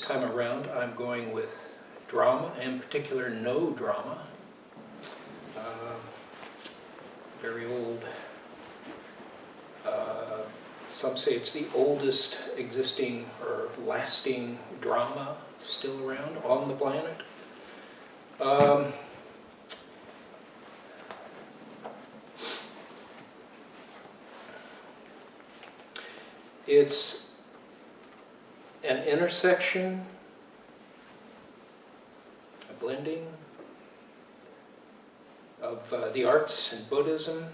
time around I'm going with drama, in particular no drama. Very old. Some say it's the oldest existing or lasting drama still around on the planet. It's an intersection, a blending of the arts and Buddhism,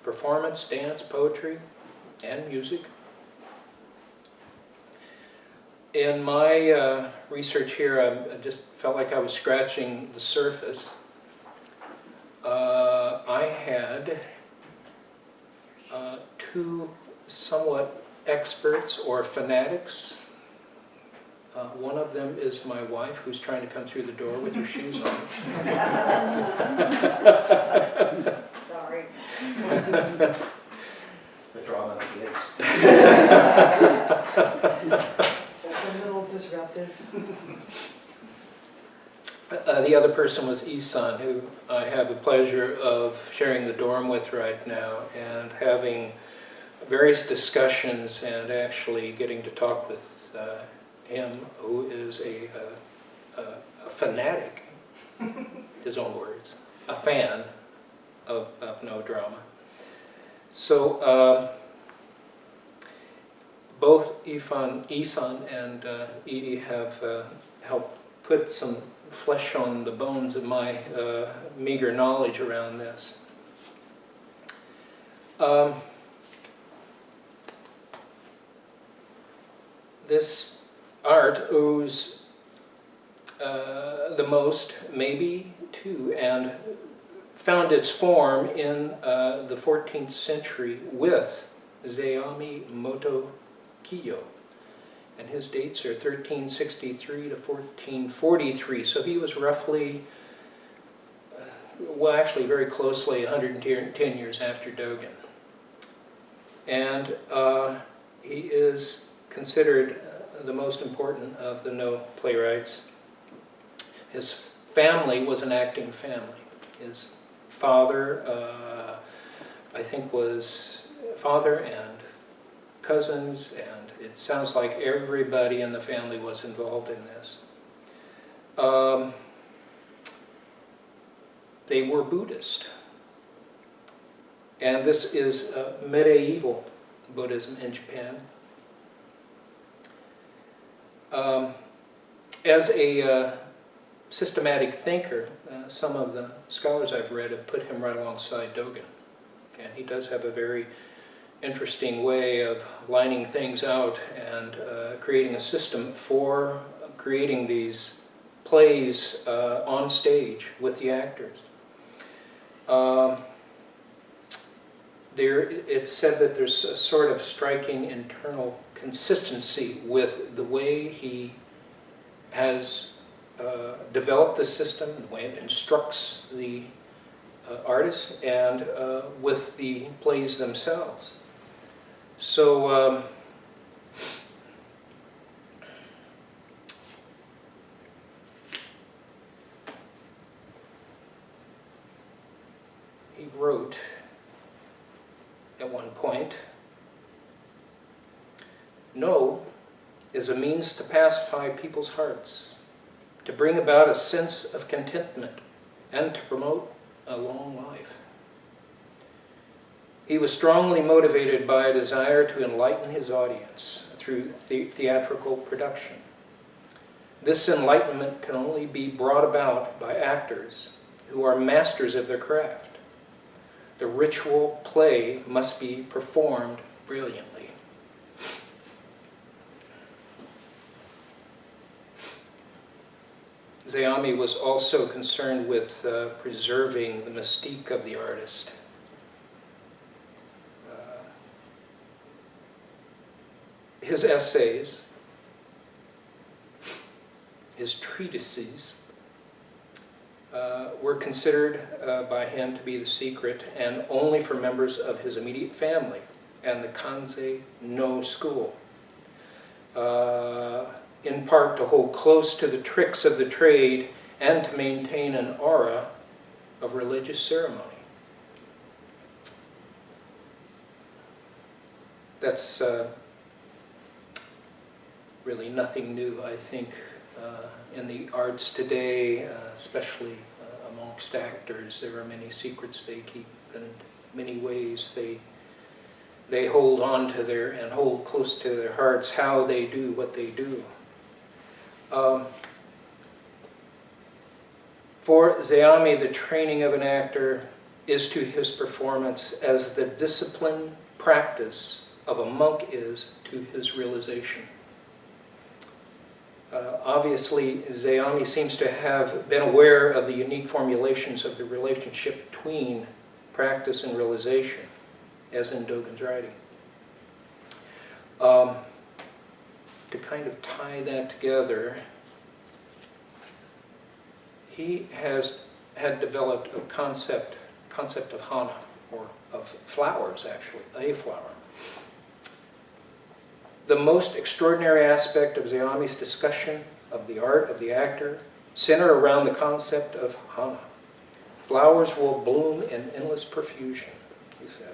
performance, dance, poetry, and music. In my research here, I just felt like I was scratching the surface. I had two somewhat experts or fanatics. One of them is my wife, who's trying to come through the door with her shoes on. Sorry. The drama begins. Just a little disruptive. The other person was Isan, who I have the pleasure of sharing the dorm with right now and having various discussions and actually getting to talk with him, who is a fanatic, his own words, a fan of no drama. So both Isan and Edie have helped put some flesh on the bones of my meager knowledge around this. This art owes the most, maybe, to, and found its form in the 14th century with Zeami Moto Kiyo. And his dates are 1363 to 1443. So he was roughly, well, actually very closely 110 years after Dogen. And he is considered the most important of the No playwrights. His family was an acting family. His father, I think, was father and cousins, and it sounds like everybody in the family was involved in this. They were Buddhist. And this is medieval Buddhism in Japan. As a systematic thinker, some of the scholars I've read have put him right alongside Dogen. And he does have a very interesting way of lining things out and creating a system for creating these plays on stage with the actors. It's said that there's a sort of striking internal consistency with the way he has developed the system, the way it instructs the artists, and with the plays themselves. So he wrote at one point, "No is a means to pacify people's hearts, to bring about a sense of contentment, and to promote a long life." He was strongly motivated by a desire to enlighten his audience through theatrical production. This enlightenment can only be brought about by actors who are masters of their craft. The ritual play must be performed brilliantly. Zeami was also concerned with preserving the mystique of the artist. His essays, his treatises, were considered by him to be the secret and only for members of his immediate family and the Kanzei No school. in part to hold close to the tricks of the trade and to maintain an aura of religious ceremony. That's really nothing new, I think, in the arts today, especially amongst actors. There are many secrets they keep, and many ways they hold on to their and hold close to their hearts how they do what they do. For Zeami, the training of an actor is to his performance as the disciplined practice of a monk is to his realization. Obviously, Zeami seems to have been aware of the unique formulations of the relationship between practice and realization, as in Dogen's writing. To kind of tie that together, he had developed a concept of hana, or of flowers actually, a flower. The most extraordinary aspect of Zeami's discussion of the art of the actor center around the concept of hana. Flowers will bloom in endless profusion, he says.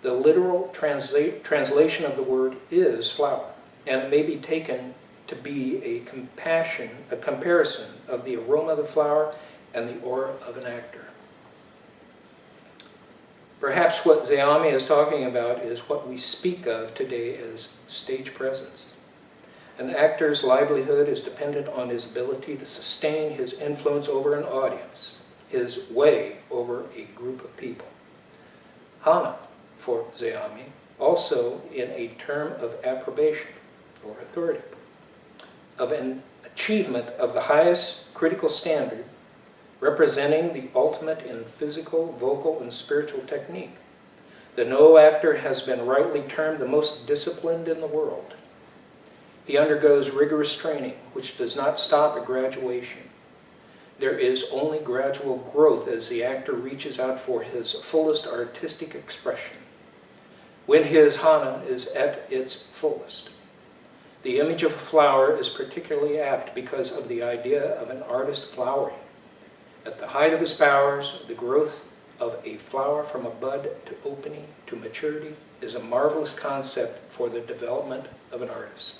The literal translation of the word is flower, and it may be taken to be a comparison of the aroma of the flower and the aura of an actor. Perhaps what Zeami is talking about is what we speak of today as stage presence. An actor's livelihood is dependent on his ability to sustain his influence over an audience, his way over a group of people. Hana, for Zeami, also in a term of approbation or authority, of an achievement of the highest critical standard, representing the ultimate in physical, vocal, and spiritual technique. The No actor has been rightly termed the most disciplined in the world. He undergoes rigorous training, which does not stop at graduation. There is only gradual growth as the actor reaches out for his fullest artistic expression, when his hana is at its fullest. The image of a flower is particularly apt because of the idea of an artist flowering. At the height of his powers, the growth of a flower from a bud to opening to maturity is a marvelous concept for the development of an artist.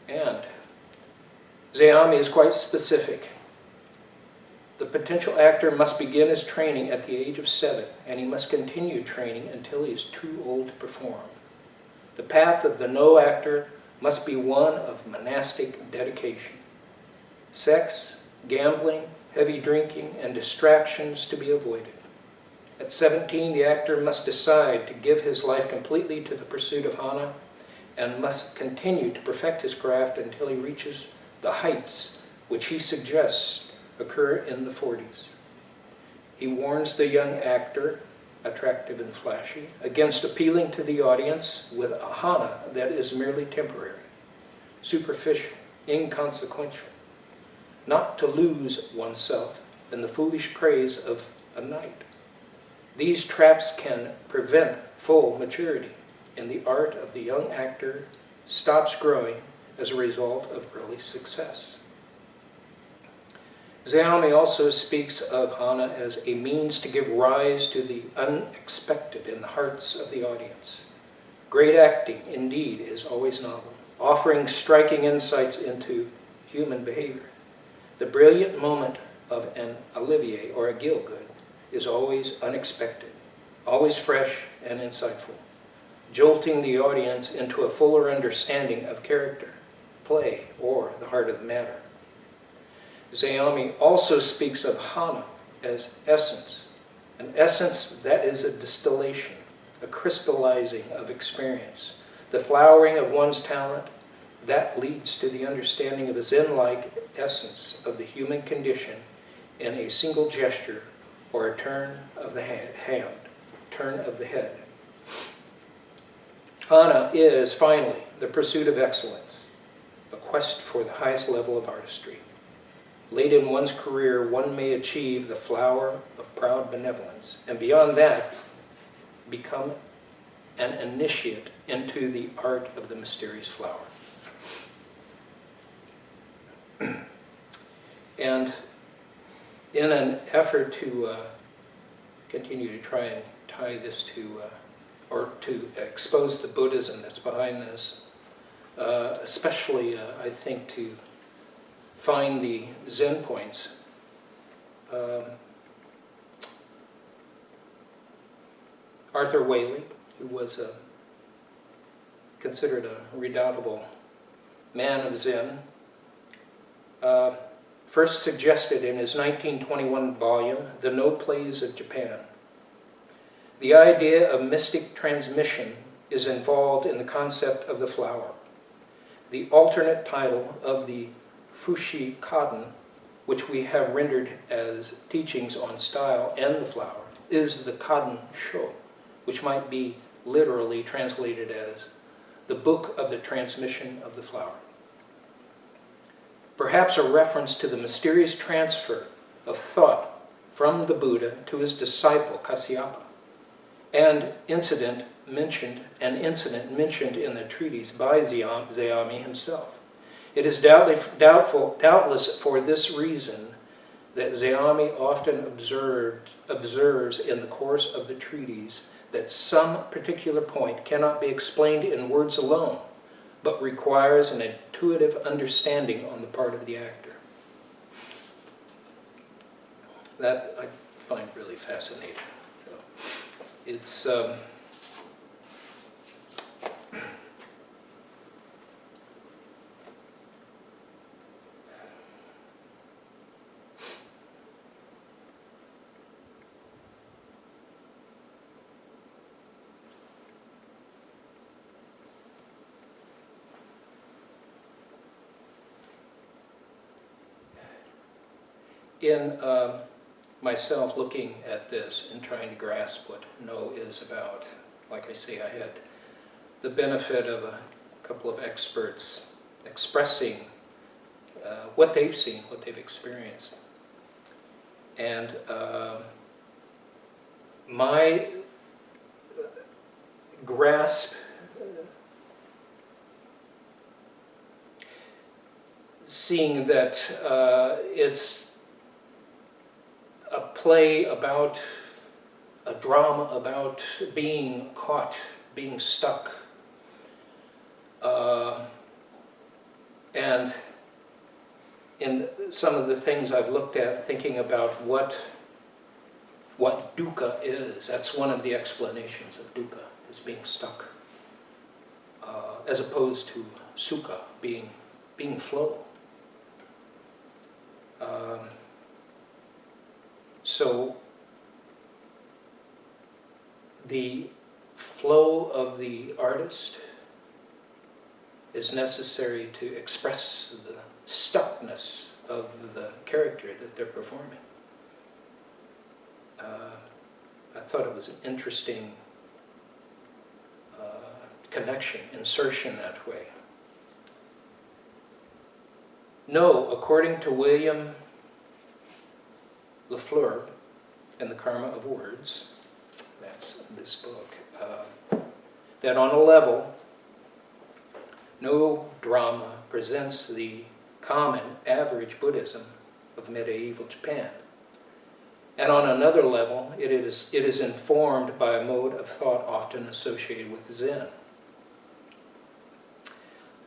And Zeami is quite specific. The potential actor must begin his training at the age of 7, and he must continue training until he is too old to perform. The path of the No actor must be one of monastic dedication. Sex, gambling, heavy drinking, and distractions to be avoided. At 17, the actor must decide to give his life completely to the pursuit of hana and must continue to perfect his craft until he reaches the heights which he suggests occur in the 40s. He warns the young actor, attractive and flashy, against appealing to the audience with a hana that is merely temporary, superficial, inconsequential, not to lose oneself in the foolish praise of a night. These traps can prevent full maturity, and the art of the young actor stops growing as a result of early success. Zeami also speaks of hana as a means to give rise to the unexpected in the hearts of the audience. Great acting, indeed, is always novel, offering striking insights into human behavior. The brilliant moment of an Olivier or a Gielgud is always unexpected, always fresh and insightful, jolting the audience into a fuller understanding of character, play, or the heart of the matter. Zeami also speaks of hana as essence, an essence that is a distillation, a crystallizing of experience, the flowering of one's talent that leads to the understanding of a Zen-like essence of the human condition in a single gesture or a turn of the hand, turn of the head. Hana is, finally, the pursuit of excellence, a quest for the highest level of artistry. Late in one's career, one may achieve the flower of proud benevolence, and beyond that, become an initiate into the art of the mysterious flower. And in an effort to continue to try and tie this to, or to expose the Buddhism that's behind this, especially I think to find the Zen points, Arthur Waley, who was considered a redoubtable man of Zen, first suggested in his 1921 volume, The No Plays of Japan. The idea of mystic transmission is involved in the concept of the flower. The alternate title of the Fushi Kaden, which we have rendered as Teachings on Style and the Flower, is the Kaden Sho, which might be literally translated as the Book of the Transmission of the Flower. Perhaps a reference to the mysterious transfer of thought from the Buddha to his disciple Kasyapa, and incident mentioned in the treatise by Zeami himself. It is doubtless for this reason that Zeami often observes in the course of the treatise that some particular point cannot be explained in words alone, but requires an intuitive understanding on the part of the actor. That I find really fascinating. So it's in myself looking at this and trying to grasp what No is about. Like I say, I had the benefit of a couple of experts expressing what they've seen, what they've experienced. And my grasp, seeing that it's a play about, a drama about being caught, being stuck. And in some of the things I've looked at, thinking about what dukkha is, that's one of the explanations of dukkha, is being stuck, as opposed to sukha, being flow. So the flow of the artist is necessary to express the stuckness of the character that they're performing. I thought it was an interesting connection, insertion that way. No, according to William Lafleur in The Karma of Words, that's this book, that on a level, no drama presents the common average Buddhism of medieval Japan. And on another level, it is informed by a mode of thought often associated with Zen.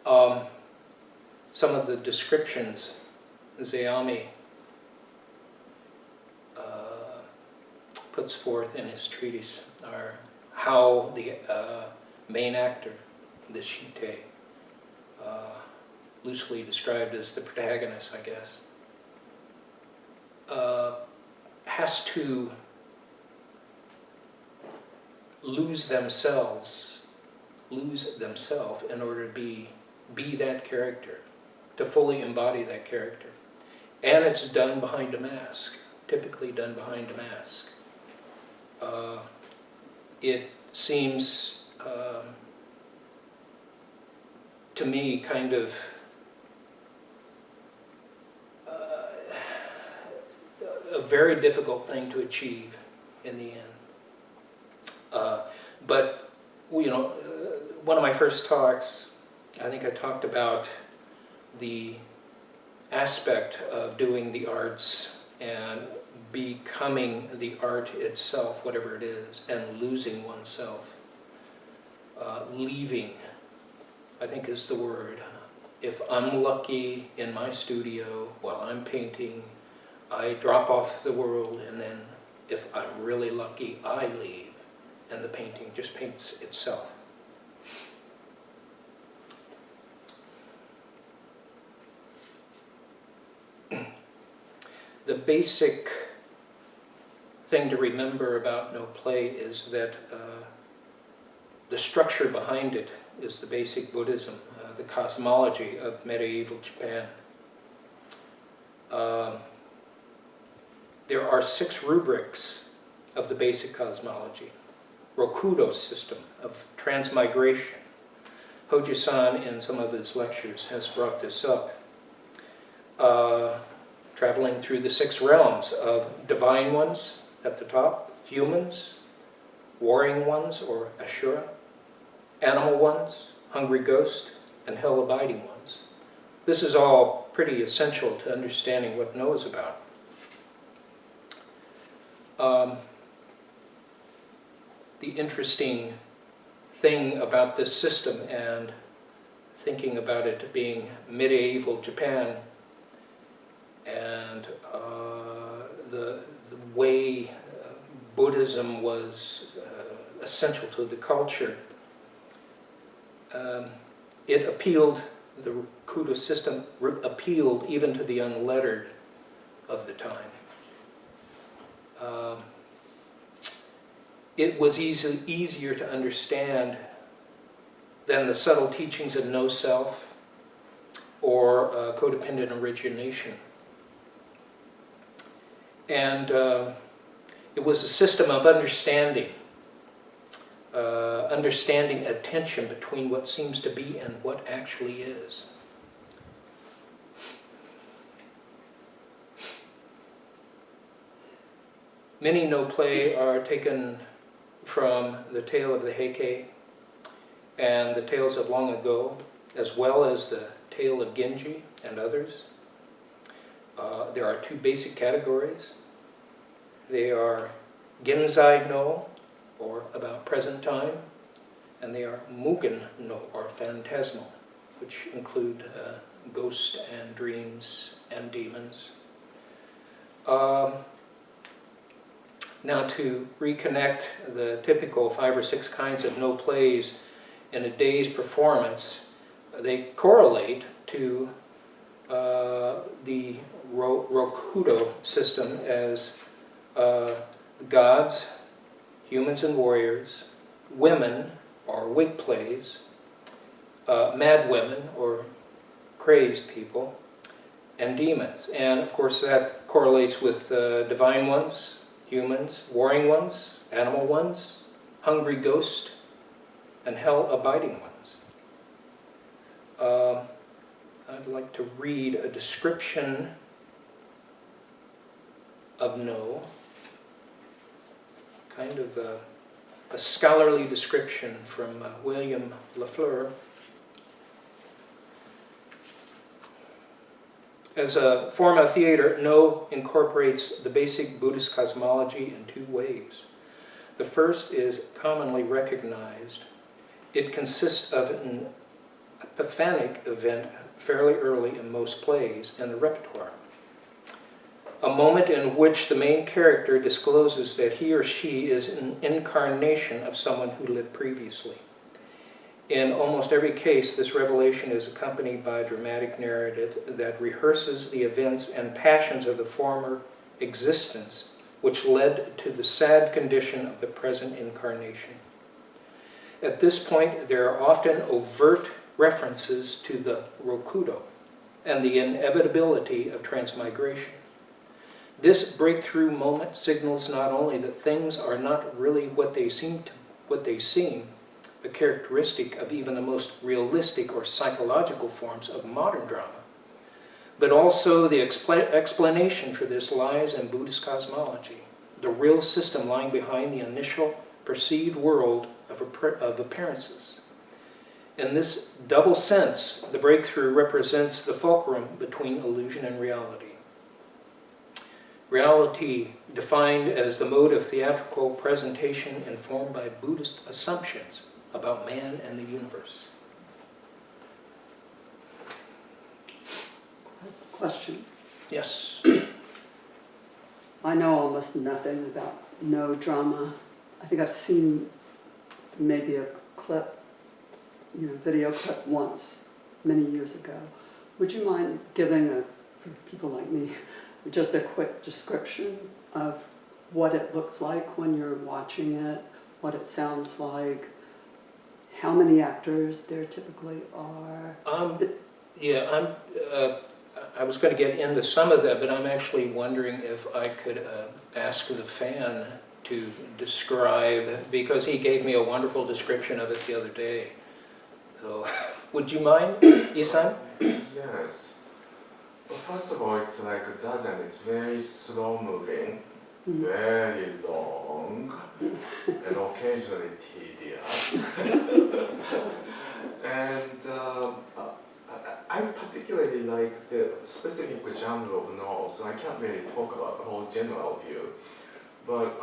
Some of the descriptions Zeami puts forth in his treatise are how the main actor, the Shite, loosely described as the protagonist, I guess, has to lose themselves in order to be that character, to fully embody that character. And it's done behind a mask, typically done behind a mask. It seems to me kind of a very difficult thing to achieve in the end. But, you know, one of my first talks, I think I talked about the aspect of doing the arts and becoming the art itself, whatever it is, and losing oneself. Leaving, I think is the word. If I'm lucky in my studio while I'm painting, I drop off the world, and then if I'm really lucky, I leave, and the painting just paints itself. The basic thing to remember about no play is that the structure behind it is the basic Buddhism, the cosmology of medieval Japan. There are 6 rubrics of the basic cosmology. Rokudo system of transmigration. Hoji-san, in some of his lectures, has brought this up. Traveling through the 6 realms of divine ones at the top, humans, warring ones or Ashura, animal ones, hungry ghost, and hell-abiding ones. This is all pretty essential to understanding what No is about. The interesting thing about this system, and thinking about it being medieval Japan, and the way Buddhism was essential to the culture, it appealed, the Rokudo system appealed even to the unlettered of the time. It was easier to understand than the subtle teachings of no self or codependent origination. And it was a system of understanding, understanding a tension between what seems to be and what actually is. Many no play are taken from the tale of the Heike and the tales of long ago, as well as the tale of Genji and others. There are 2 basic categories. They are Genzai no, or about present time, and they are Mugen no, or phantasmal, which include ghosts and dreams and demons. Now, to reconnect the typical 5 or 6 kinds of no plays in a day's performance, they correlate to the Rokudo system as gods, humans and warriors, women, or wig plays, mad women, or crazed people, and demons. And of course that correlates with divine ones, humans, warring ones, animal ones, hungry ghost, and hell-abiding ones. I'd like to read a description of No, kind of a scholarly description from William Lafleur. As a form of theater, No incorporates the basic Buddhist cosmology in 2 ways. The first is commonly recognized. It consists of an epiphanic event fairly early in most plays in the repertoire. A moment in which the main character discloses that he or she is an incarnation of someone who lived previously. In almost every case, this revelation is accompanied by a dramatic narrative that rehearses the events and passions of the former existence, which led to the sad condition of the present incarnation. At this point, there are often overt references to the Rokudo and the inevitability of transmigration. This breakthrough moment signals not only that things are not really what they seem, a characteristic of even the most realistic or psychological forms of modern drama, but also the explanation for this lies in Buddhist cosmology, the real system lying behind the initial perceived world of appearances. In this double sense, the breakthrough represents the fulcrum between illusion and reality. Reality defined as the mode of theatrical presentation informed by Buddhist assumptions about man and the universe. Question. Yes. I know almost nothing about no drama. I think I've seen maybe a clip, video clip once, many years ago. Would you mind giving, for people like me, just a quick description of what it looks like when you're watching it, what it sounds like, how many actors there typically are? I was going to get into some of that, but I'm actually wondering if I could ask the fan to describe, because he gave me a wonderful description of it the other day. So, would you mind, Isan? Yes. Well, first of all, it's like zazen. It's very slow moving, very long, and occasionally tedious. And I particularly like the specific genre of novels, so I can't really talk about the whole general view. But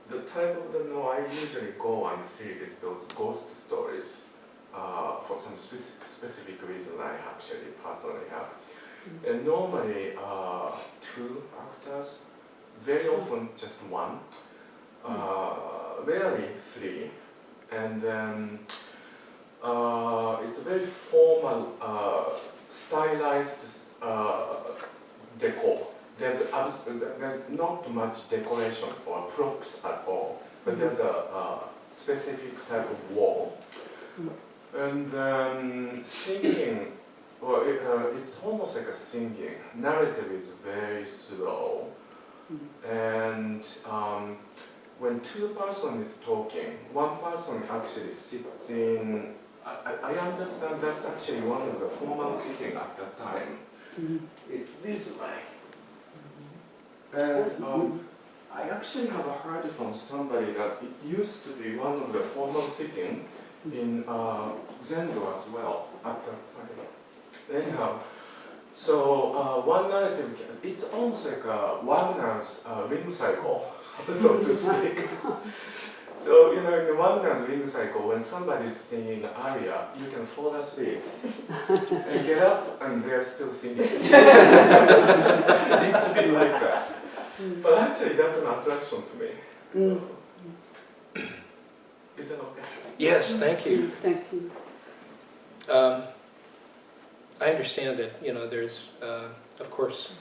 the type of the novel I usually go and see is those ghost stories. For some specific reason I actually personally have. And normally 2 actors, very often just 1, rarely 3, and then it's a very formal, stylized decor. There's not much decoration or props at all, but there's a specific type of wall. And then singing, well, it's almost like a singing. Narrative is very slow. And when 2 persons is talking, 1 person actually sits in, I understand that's actually one of the formal sitting at that time. It's this way. And I actually have heard from somebody that it used to be one of the formal sitting in Zendo as well at that time. Anyhow, so one narrative, it's almost like a Wagner's ring cycle, so to speak. So, in the Wagner's ring cycle, when somebody's singing an aria, you can fall asleep and get up and they're still singing. It's a bit like that. But actually, that's an attraction to me. Is that okay? Yes, thank you. Thank you. I understand that, there's, of course,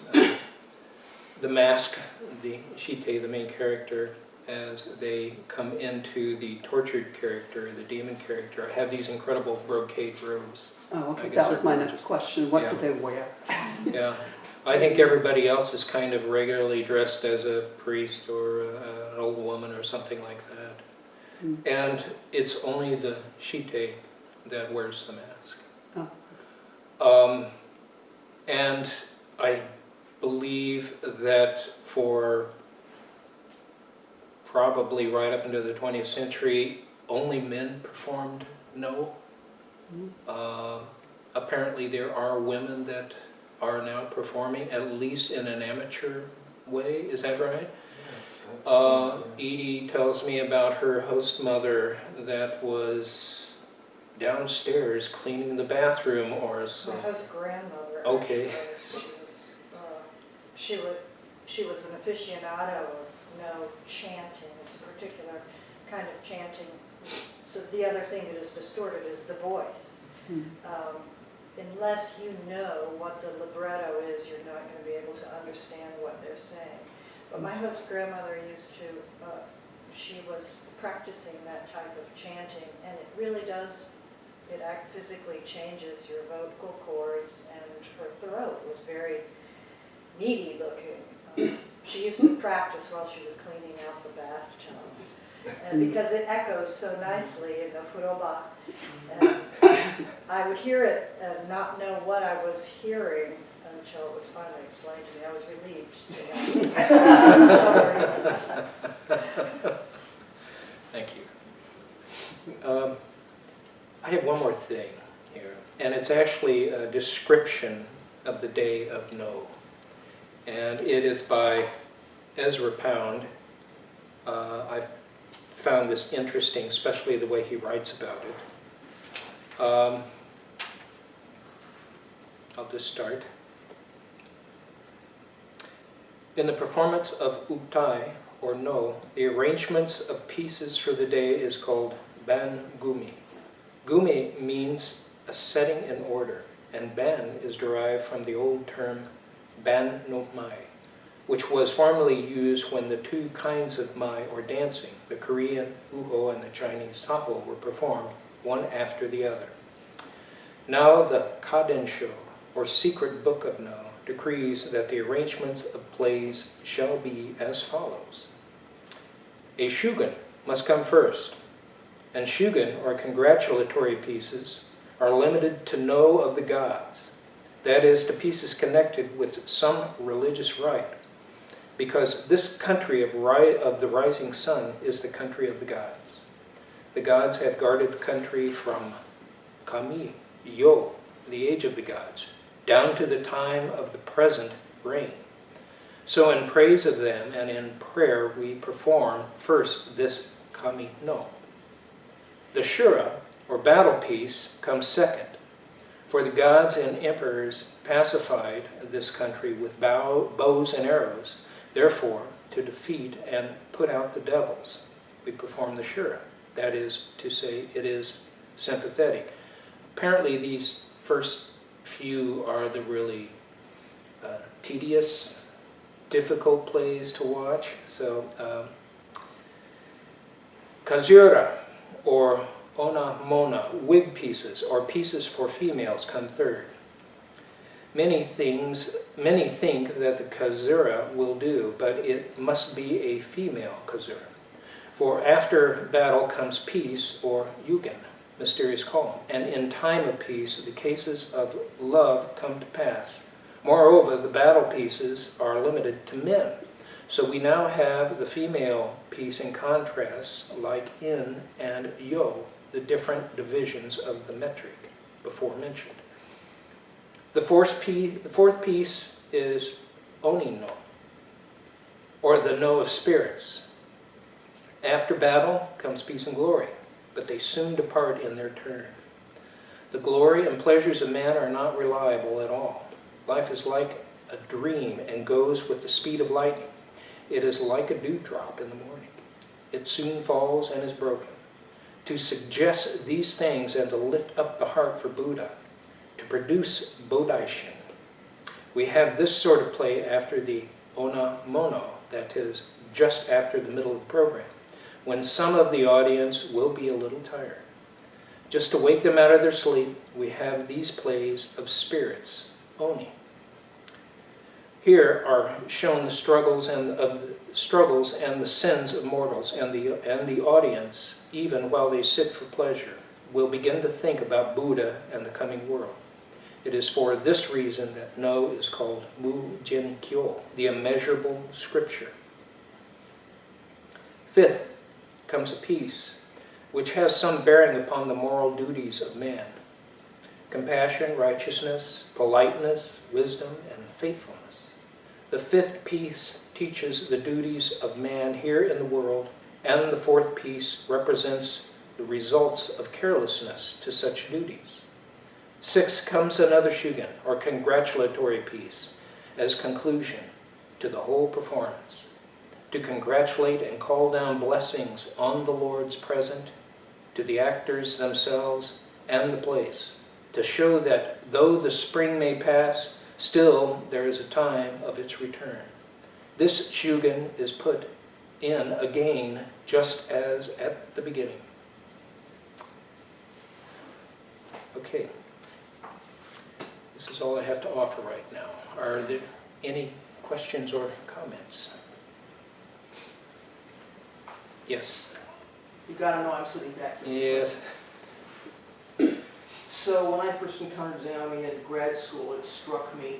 the mask, the Shite, the main character, as they come into the tortured character, the demon character, have these incredible brocade robes. Oh, okay. I guess That was they're my gorgeous. next question. What do Yeah. they wear? Yeah. I think everybody else is kind of regularly dressed as a priest or an old woman or something like that. And it's only the Shite that wears the mask. Oh. And I believe that for probably right up into the 20th century, only men performed No. Apparently there are women that are now performing, at least in an amateur way. Is that right? Edie tells me about her host mother that was downstairs cleaning the bathroom or so. My host grandmother. Okay. Actually, she was an aficionado of no chanting. It's a particular kind of chanting. So the other thing that is distorted is the voice. Unless you know what the libretto is, you're not going to be able to understand what they're saying. But my host grandmother used to, she was practicing that type of chanting, and it really does, it physically changes your vocal cords, and her throat was very meaty looking. She used to practice while she was cleaning out the bathtub. And because it echoes so nicely in the furoba, and I would hear it and not know what I was hearing until it was finally explained to me. I was relieved to know. Thank you. I have one more thing here, and it's actually a description of the day of No. And it is by Ezra Pound. I've found this interesting, especially the way he writes about it. I'll just start. In the performance of Utai, or No, the arrangements of pieces for the day is called Ban Gumi. Gumi means a setting in order, and ban is derived from the old term ban no mai, which was formerly used when the two kinds of mai, or dancing, the Korean uho and the Chinese saho, were performed one after the other. Now the Kadensho, or secret book of No, decrees that the arrangements of plays shall be as follows. A shugen must come first, and shugen, or congratulatory pieces, are limited to No of the gods, that is, to pieces connected with some religious rite, because this country of the rising sun is the country of the gods. The gods have guarded the country from Kami, Yo, the age of the gods, down to the time of the present reign. So in praise of them and in prayer we perform first this Kami No. The Shura, or battle piece, comes second, for the gods and emperors pacified this country with bows and arrows. Therefore, to defeat and put out the devils, we perform the Shura. That is to say, it is sympathetic. Apparently these first few are the really tedious, difficult plays to watch. So, Kazura, or Ona Mona, wig pieces, or pieces for females, come third. Many think that the Kazura will do, but it must be a female Kazura. For after battle comes peace, or Yugen, mysterious calm, and in time of peace the cases of love come to pass. Moreover, the battle pieces are limited to men. So we now have the female piece in contrast, like In and Yo, the different divisions of the metric before mentioned. The fourth piece is Oni no, or the No of spirits. After battle comes peace and glory, but they soon depart in their turn. The glory and pleasures of man are not reliable at all. Life is like a dream and goes with the speed of lightning. It is like a dewdrop in the morning. It soon falls and is broken. To suggest these things and to lift up the heart for Buddha, to produce Bodhishin, we have this sort of play after the Ona Mono, that is, just after the middle of the program, when some of the audience will be a little tired. Just to wake them out of their sleep, we have these plays of spirits, Oni. Here are shown the struggles and the sins of mortals, and the audience, even while they sit for pleasure, will begin to think about Buddha and the coming world. It is for this reason that No is called Mu Jin Kyo, the immeasurable scripture. Fifth comes a piece which has some bearing upon the moral duties of man: compassion, righteousness, politeness, wisdom, and faithfulness. The fifth piece teaches the duties of man here in the world, and the fourth piece represents the results of carelessness to such duties. Sixth comes another shugen, or congratulatory piece, as conclusion to the whole performance, to congratulate and call down blessings on the Lord's present, to the actors themselves and the place, to show that though the spring may pass, still there is a time of its return. This shugen is put in again just as at the beginning. Okay. This is all I have to offer right now. Are there any questions or comments? Yes. You gotta know I'm sitting back here. Yes. So when I first encountered Zayami in grad school, it struck me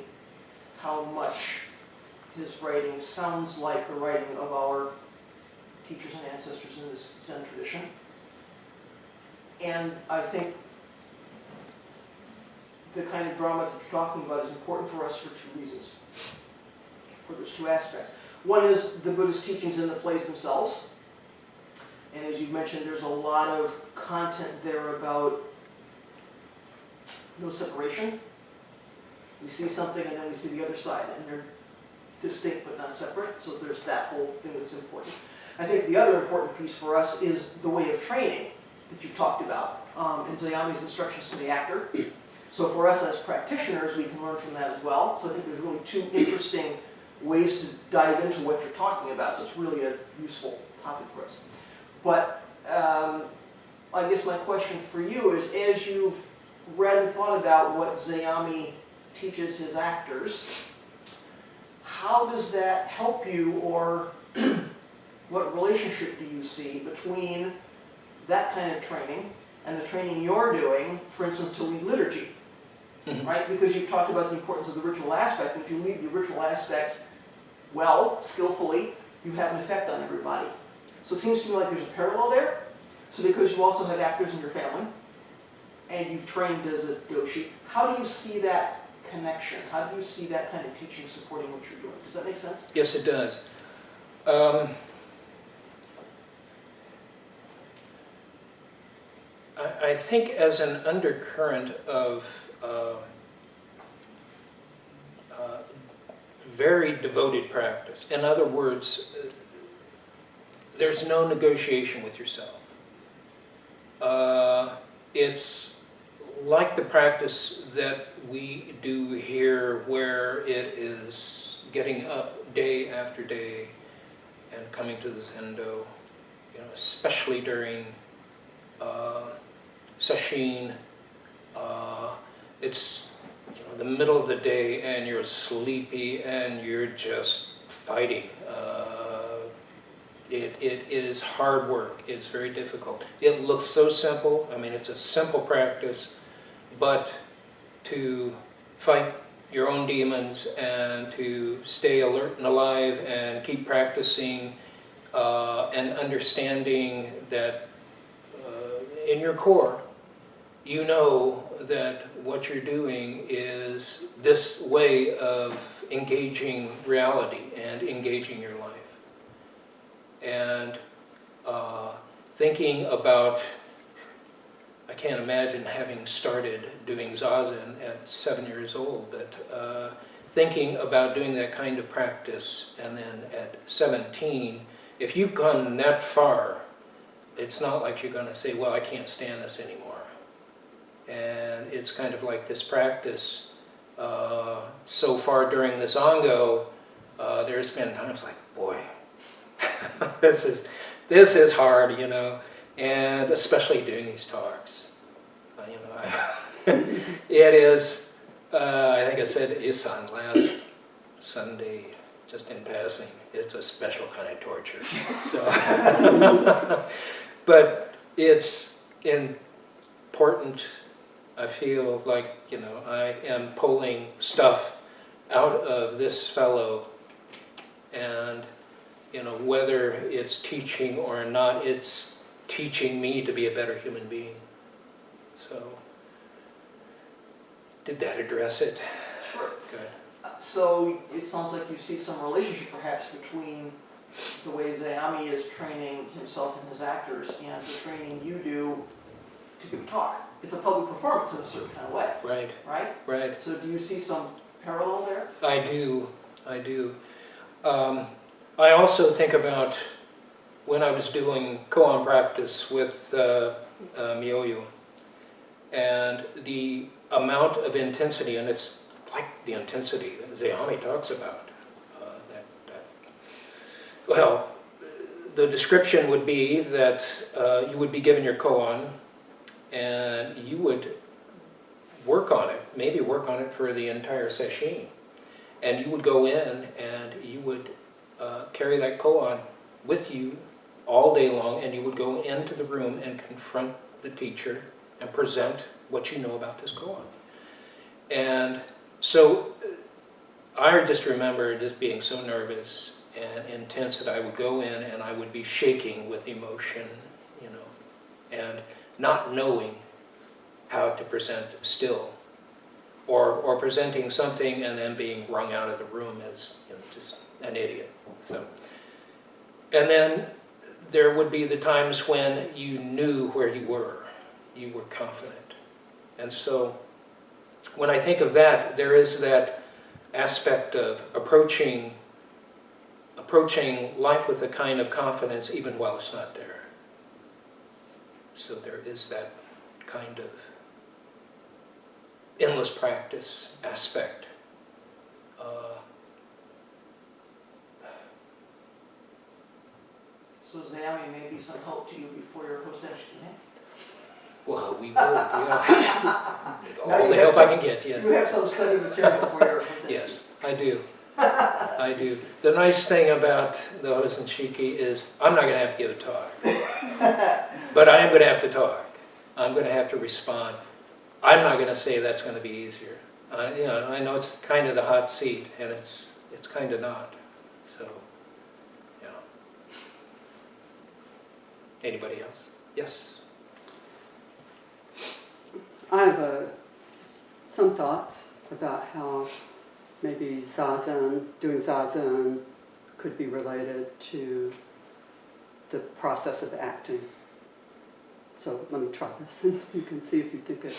how much his writing sounds like the writing of our teachers and ancestors in this Zen tradition. And I think the kind of drama that you're talking about is important for us for two reasons. Or there's two aspects. One is the Buddhist teachings in the plays themselves. And as you mentioned, there's a lot of content there about no separation. We see something and then we see the other side, and they're distinct but not separate, so there's that whole thing that's important. I think the other important piece for us is the way of training that you've talked about in Zayami's instructions to the actor. So for us as practitioners, we can learn from that as well. So I think there's really two interesting ways to dive into what you're talking about, so it's really a useful topic for us. But I guess my question for you is, as you've read and thought about what Zayami teaches his actors, how does that help you, or what relationship do you see between that kind of training and the training you're doing, for instance, to lead liturgy, right? Because you've talked about the importance of the ritual aspect. If you lead the ritual aspect well, skillfully, you have an effect on everybody. So it seems to me like there's a parallel there. So because you also have actors in your family, and you've trained as a doshi, how do you see that connection? How do you see that kind of teaching supporting what you're doing? Does that make sense? Yes, it does. I think as an undercurrent of very devoted practice, in other words, there's no negotiation with yourself. It's like the practice that we do here, where it is getting up day after day and coming to the zendo, especially during sesshin. It's the middle of the day and you're sleepy and you're just fighting. It is hard work. It's very difficult. It looks so simple. I mean, it's a simple practice, but to fight your own demons and to stay alert and alive and keep practicing and understanding that in your core, you know that what you're doing is this way of engaging reality and engaging your life. And thinking about, I can't imagine having started doing Zazen at 7 years old, but thinking about doing that kind of practice, and then at 17, if you've gone that far, it's not like you're going to say, well, I can't stand this anymore. And it's kind of like this practice. So far during this Ango, there's been times like, boy, this is hard, and especially doing these talks. It is, I think I said to Isan last Sunday, just in passing, it's a special kind of torture. So, but it's important. I feel like, I am pulling stuff out of this fellow, and whether it's teaching or not, it's teaching me to be a better human being. So, did that address it? Sure. Good. So it sounds like you see some relationship perhaps between the way Zayami is training himself and his actors and the training you do to give a talk. It's a public performance in a certain kind of way, Right, right? right. So do you see some parallel there? I do. I also think about when I was doing koan practice with Myoyo, and the amount of intensity, and it's like the intensity that Zayami talks about. Well, the description would be that you would be given your koan, and you would work on it, maybe work on it for the entire sesshin. And you would go in and you would carry that koan with you all day long, and you would go into the room and confront the teacher and present what you know about this koan. And so I just remember just being so nervous and intense that I would go in and I would be shaking with emotion, and not knowing how to present still. or presenting something and then being rung out of the room as, you know, just an idiot. So, and then there would be the times when you knew where you were confident. And so when I think of that, there is that aspect of approaching life with a kind of confidence even while it's not there. So there is that kind of endless practice aspect. So Zami may be some help to you before your Hosshin, eh? Well, we would, yeah. Now All you the have help I some- can get, yes. You have some study material for your Hosshin. Yes, I do. I do. The nice thing about the Hosshin Shiki is I'm not going to have to give a talk. But I am going to have to talk. I'm going to have to respond. I'm not going to say that's going to be easier. You know, I know it's kind of the hot seat, and it's kind of not. So, yeah. Anybody else? Yes. I have some thoughts about how maybe zazen, doing zazen, could be related to the process of acting. So let me try this, and you can see if you think it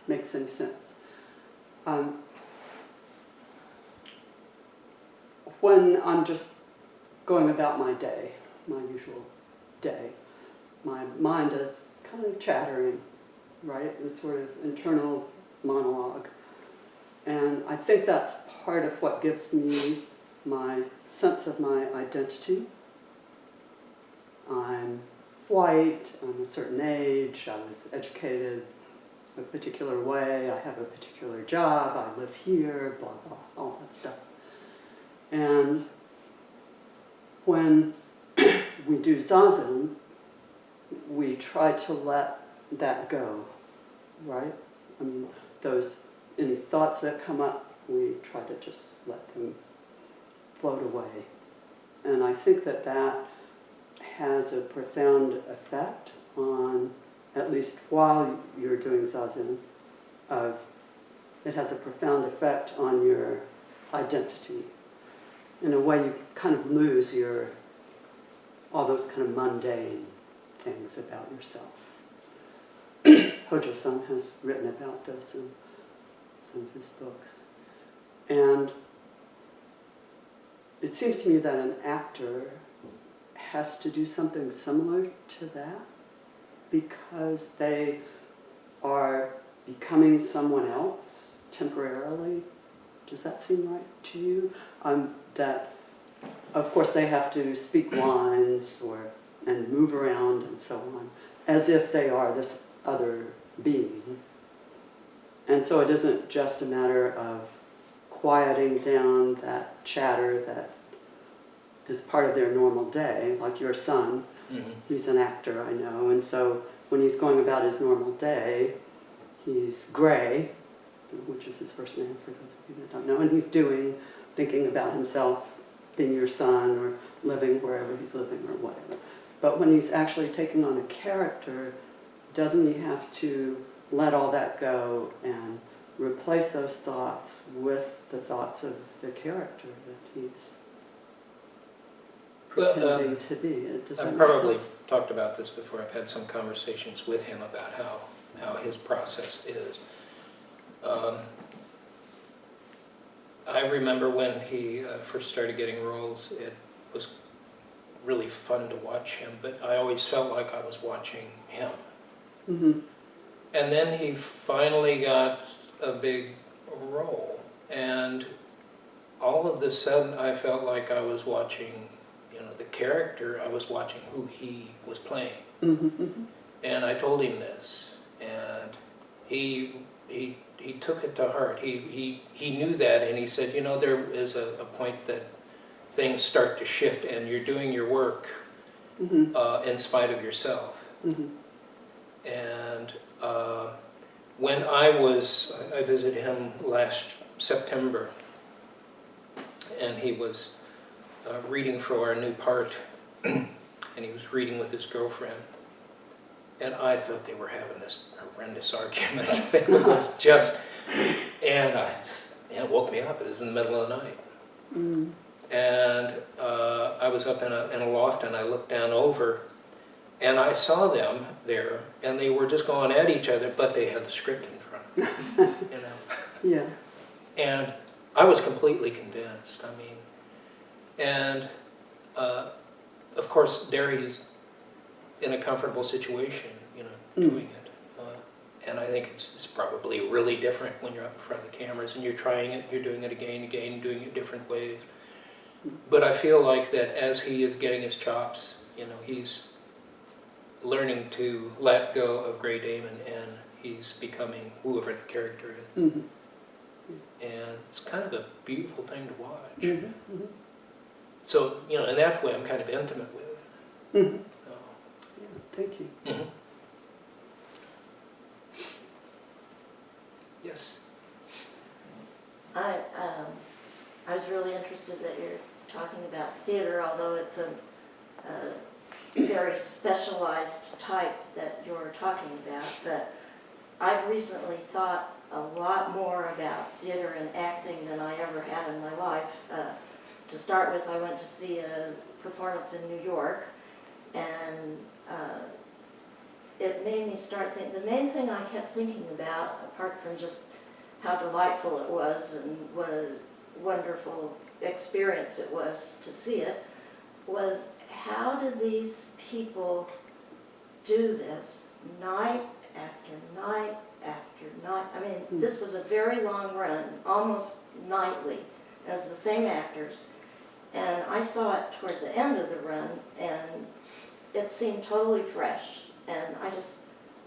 makes any sense. When I'm just going about my day, my usual day, my mind is kind of chattering, right? The sort of internal monologue. And I think that's part of what gives me my sense of my identity. I'm white, I'm a certain age, I was educated a particular way, I have a particular job, I live here, blah, blah, all that stuff. And when we do zazen, we try to let that go, right? I mean, any thoughts that come up, we try to just let them float away. And I think that that has a profound effect on, at least while you're doing zazen, it has a profound effect on your identity. In a way, you kind of lose all those kind of mundane things about yourself. Hojo-san has written about this in some of his books. And it seems to me that an actor has to do something similar to that because they are becoming someone else temporarily. Does that seem right to you? That, of course, they have to speak lines and move around and so on, as if they are this other being. And so it isn't just a matter of quieting down that chatter that is part of their normal day, like your son. Mm-hmm. He's an actor, I know, and so when he's going about his normal day, he's Gray, which is his first name for those of you that don't know, and he's thinking about himself, being your son, or living wherever he's living, or whatever. But when he's actually taking on a character, doesn't he have to let all that go and replace those thoughts with the thoughts of the character that he's pretending to be? Does that I've make probably sense? talked about this before. I've had some conversations with him about how his process is. I remember when he first started getting roles, it was really fun to watch him, but I always felt like I was watching him. Mm-hmm. And then he finally got a big role, and all of a sudden I felt like I was watching, the character. I was watching who he was playing. Mm-hmm. Mm-hmm. And I told him this, and he took it to heart. He knew that, and he said, there is a point that things start to shift, and you're doing your work Mm-hmm. In spite of yourself. Mm-hmm. And when I visited him last September, and he was reading for a new part, and he was reading with his girlfriend, and I thought they were having this horrendous argument. It was just And it woke me up. It was in the middle of the night. Mm. And I was up in a loft, and I looked down over, and I saw them there, and they were just going at each other, but they had the script in front of them, you know. Yeah. And I was completely convinced. I mean, and of course, there he's in a comfortable situation, you know, doing it. And I think it's probably really different when you're up in front of the cameras and you're trying it, you're doing it again, doing it different ways. But I feel like that as he is getting his chops, you know, he's learning to let go of Gray Damon, and he's becoming whoever the character is. Mm-hmm. And it's kind of a beautiful thing to watch. Mm-hmm. Mm-hmm. So, you know, in that way, I'm kind of intimate with it. Mm-hmm. Yeah, thank you. Mhm. Yes. I was really interested that you're talking about theater, although it's a very specialized type that you're talking about. But I've recently thought a lot more about theater and acting than I ever had in my life. To start with, I went to see a performance in New York, and it made me start thinking. The main thing I kept thinking about, apart from just how delightful it was and what a wonderful experience it was to see it, was how do these people do this night after night after night? I mean, this was a very long run, almost nightly, as the same actors. And I saw it toward the end of the run, and it seemed totally fresh. And I just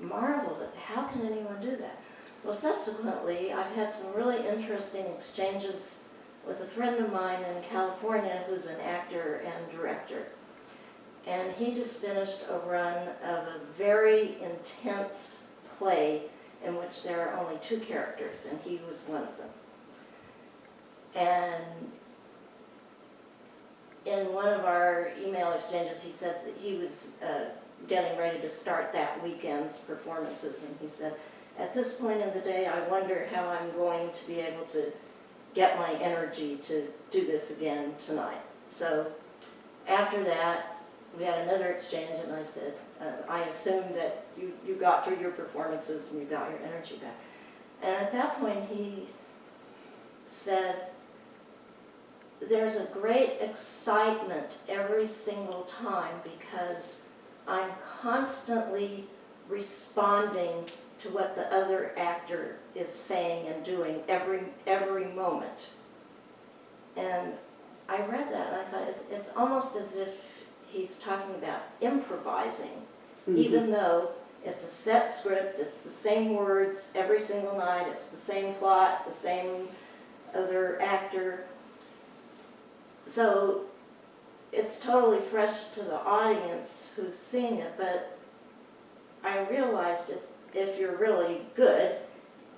marveled at how can anyone do that? Well, subsequently, I've had some really interesting exchanges with a friend of mine in California who's an actor and director. And he just finished a run of a very intense play in which there are only two characters, and he was one of them. And in one of our email exchanges, he said that he was getting ready to start that weekend's performances, and he said, at this point in the day, I wonder how I'm going to be able to get my energy to do this again tonight. So after that, we had another exchange, and I said, I assumed that you got through your performances and you got your energy back. And at that point, he said, there's a great excitement every single time because I'm constantly responding to what the other actor is saying and doing every moment. And I read that and I thought it's almost as if he's talking about improvising, even though it's a set script, it's the same words every single night, it's the same plot, the same other actor. So it's totally fresh to the audience who's seeing it, but I realized if you're really good,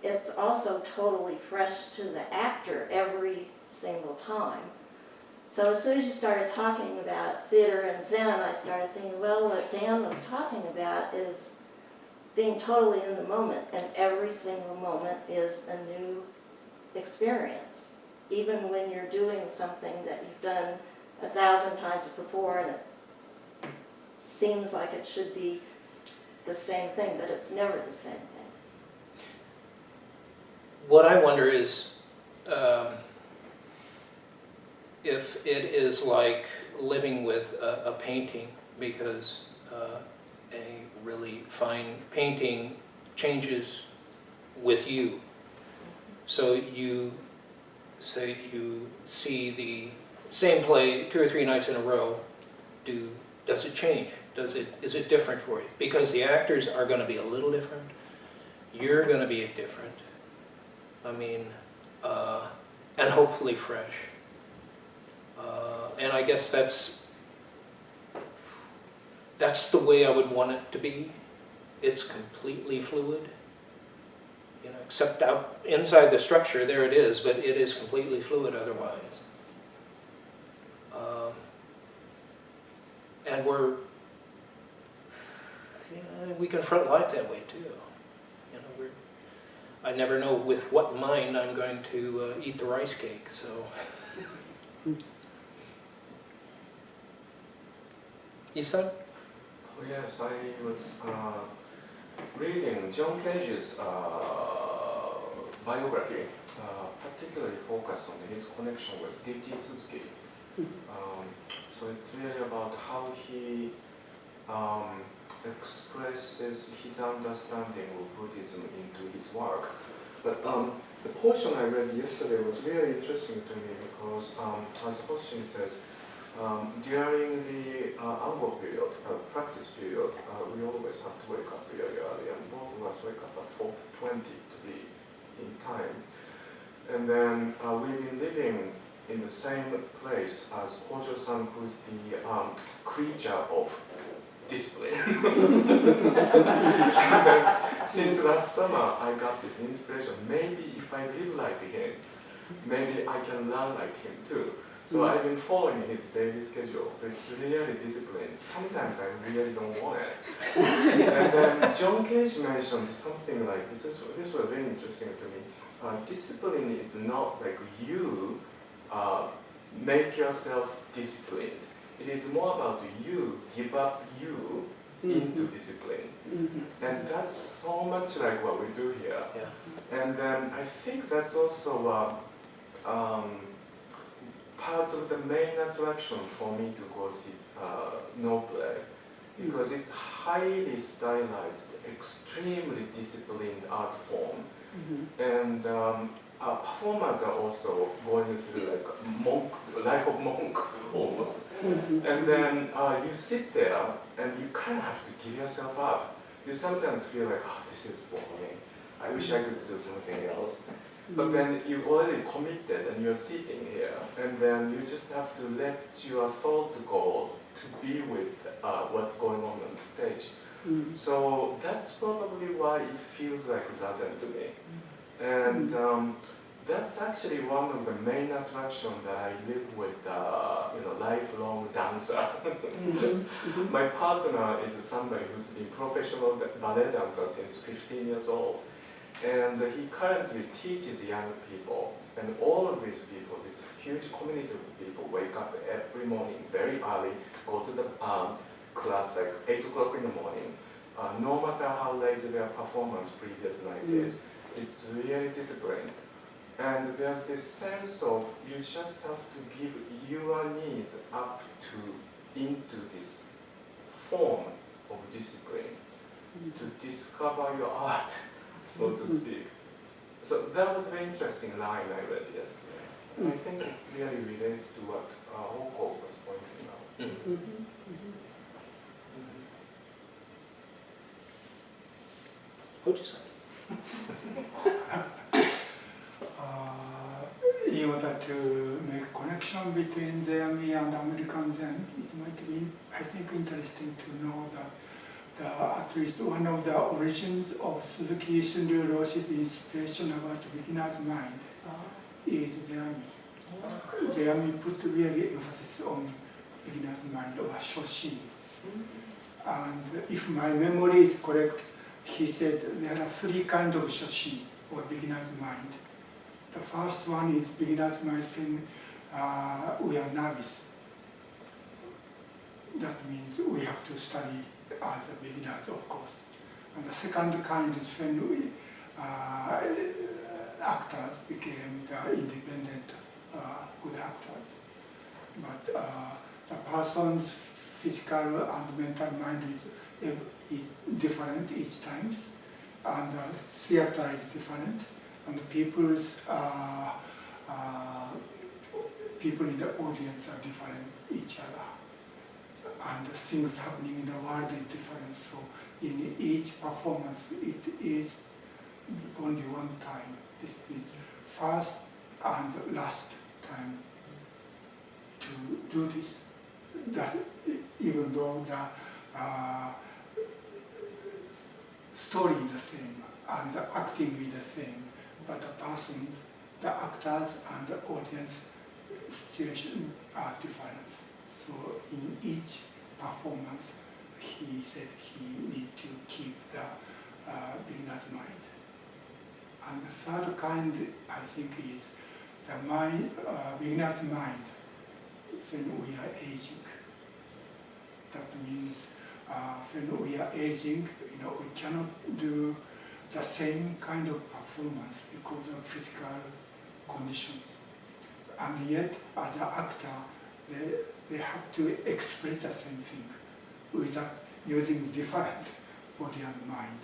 it's also totally fresh to the actor every single time. So as soon as you started talking about theater and Zen, I started thinking, well, what Dan was talking about is being totally in the moment, and every single moment is a new experience. Even when you're doing something that you've done 1,000 times before and it seems like it should be the same thing, but it's never the same thing. What I wonder is if it is like living with a painting, because a really fine painting changes with you. So you say you see the same play 2 or 3 nights in a row, does it change? Is it different for you? Because the actors are going to be a little different. You're going to be different. I mean, and hopefully fresh. And I guess that's the way I would want it to be. It's completely fluid. You know, except out inside the structure, there it is, but it is completely fluid otherwise. And we confront life that way too. You know, I never know with what mind I'm going to eat the rice cake, so. Isan? Oh, yes, I was reading John Cage's biography, particularly focused on his connection with D.T. Suzuki. So it's really about how he expresses his understanding of Buddhism into his work. But the portion I read yesterday was really interesting to me because, as Hosshin says, during the Ango period, practice period, we always have to wake up really early, and both of us wake up at 4:20 to be in time. And then we've been living in the same place as Kojo-san, who's the creature of discipline. Since last summer, I got this inspiration. Maybe if I live like him, maybe I can learn like him too. So I've been following his daily schedule. So it's really disciplined. Sometimes I really don't want it. And then John Cage mentioned something like this. This was very interesting to me. Discipline is not like you make yourself disciplined. It is more about you give up you into discipline. And that's so much like what we do here. Yeah. And then I think that's also part of the main attraction for me to go see no play, because it's highly stylized, extremely disciplined art form. And performers are also going through like monk, life of monk almost. And then you sit there and you kind of have to give yourself up. You sometimes feel like, oh, this is boring. I wish I could do something else. But then you already committed and you're sitting here, and then you just have to let your thought go to be with what's going on the stage. So that's probably why it feels like zazen to me. And that's actually one of the main attractions that I live with, lifelong dancer. My partner is somebody who's been professional ballet dancer since 15 years old. And he currently teaches young people. And all of these people, this huge community of people, wake up every morning very early, go to the class like 8 o'clock in the morning. No matter how late their performance previous night is, it's really disciplined. And there's this sense of you just have to give your needs up into this form of discipline to discover your art, so to speak. So that was a very interesting line I read yesterday. And I think it really relates to what Hoko was pointing out. Hoji-san. In order to make connection between Zayami and Americans, and it might be, I think, interesting to know that at least one of the origins of Suzuki Shunryu Roshi's inspiration about beginner's mind is Zayami. Zayami put really emphasis on beginner's mind or Shoafin. And if my memory is correct, he said there are 3 kinds of Shoafin or beginner's mind. The first one is beginner's mind when we are novice. That means we have to study as a beginners, of course. And the second kind is when we actors became the independent good actors. But the person's physical and mental mind is different each time, and the theater is different. And the people in the audience are different each other. And the things happening in the world is different. So in each performance, it is only one time. This is first and last time to do this. Even though the story is the same and the acting is the same, but the person, the actors and the audience situation are different. So in each performance, he said he needs to keep the beginner's mind. And the third kind, I think, is the mind, beginner's mind when we are aging. That means when we are aging, we cannot do the same kind of performance because of physical conditions. And yet, as an actor, they have to express the same thing without using different body and mind.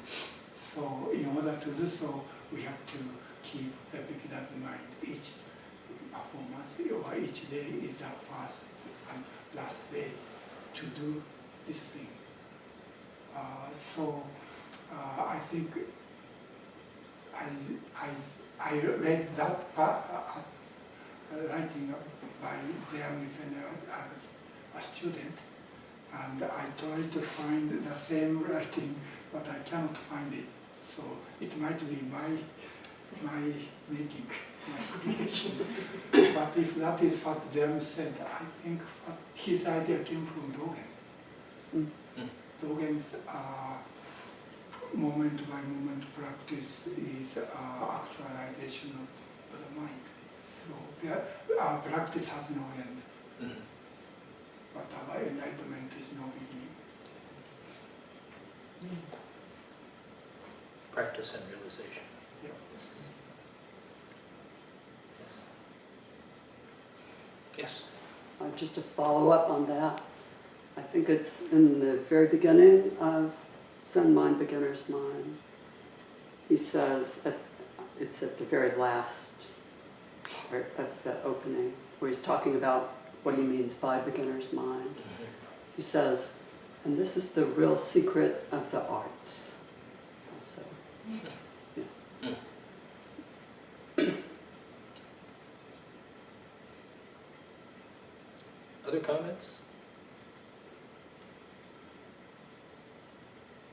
So in order to do so, we have to keep the beginner's mind. Each performance or each day is the first and last day to do this thing. I think I read that part, writing by them when I was a student, and I tried to find the same writing, but I cannot find it. So it might be my making, my creation. But if that is what them said, I think his idea came from Dogen. Dogen's moment by moment practice is actualization of the mind. So our practice has no end, but our enlightenment is no beginning. Practice and realization. Yeah. Yes. Just to follow up on that, I think it's in the very beginning of Zen Mind, Beginner's Mind. He says, it's at the very last part of the opening, where he's talking about what he means by beginner's mind. He says, and this is the real secret of the arts. Also, yeah. Other comments?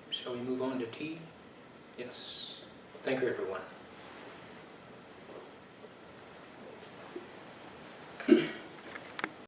Shall we move on to tea? Yes. Thank you, everyone.